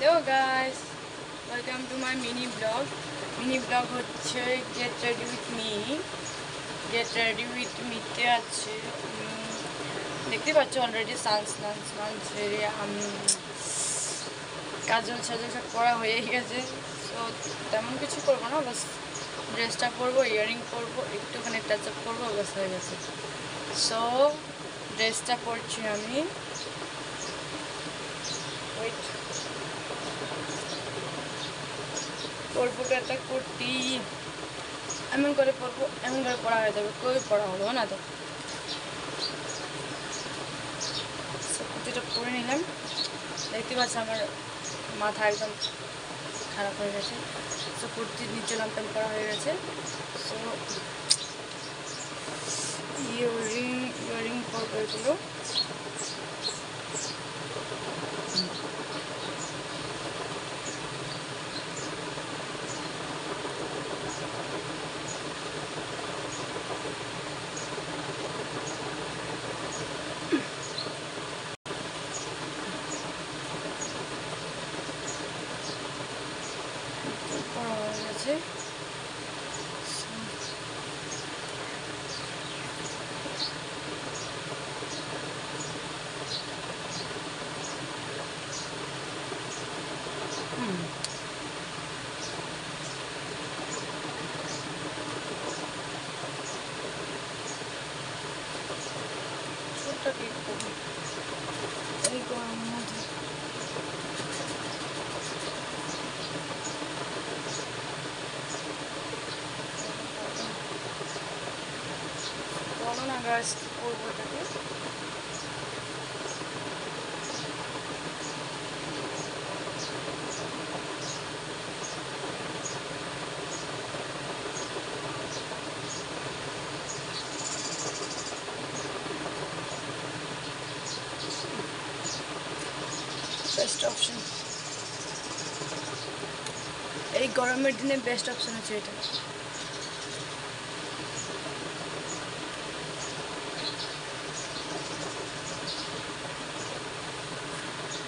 Hello guys, welcome to my mini vlog. Mini vlog হচ্ছে get ready with me. Get ready with me তে আছে দেখতে পাচ্ছ already স্নান সেরে কাজল সাজল সব করা হয়ে গেছে। সো তেমন কিছু করবো না, বাস ড্রেসটা পরবো, ইয়ারিং পরবো, একটুখানি টাচ আপ করবো, বাস হয়ে গেছে। সো ড্রেসটা পরছি আমি, পরবো একটা কুর্তি, এমন করে পরবো, এমন করে পরা হয়ে যাবে, কই পরা হলো না তো। কুর্তিটা পরে নিলাম, দেখতে পাচ্ছি আমার মাথা একদম খারাপ হয়ে গেছে। সো কুর্তির নিচে লম্পেন করা হয়ে গেছে। সো ইয়ারিং পরবো এগুলো। পরা হয়ে গেছে। ছোটটা কি করবো এই গরমের মধ্যে? বলো না গাছ করবো এটাকে। বেস্ট অপশন, এই গরমের দিনে বেস্ট অপশন আছে এটা।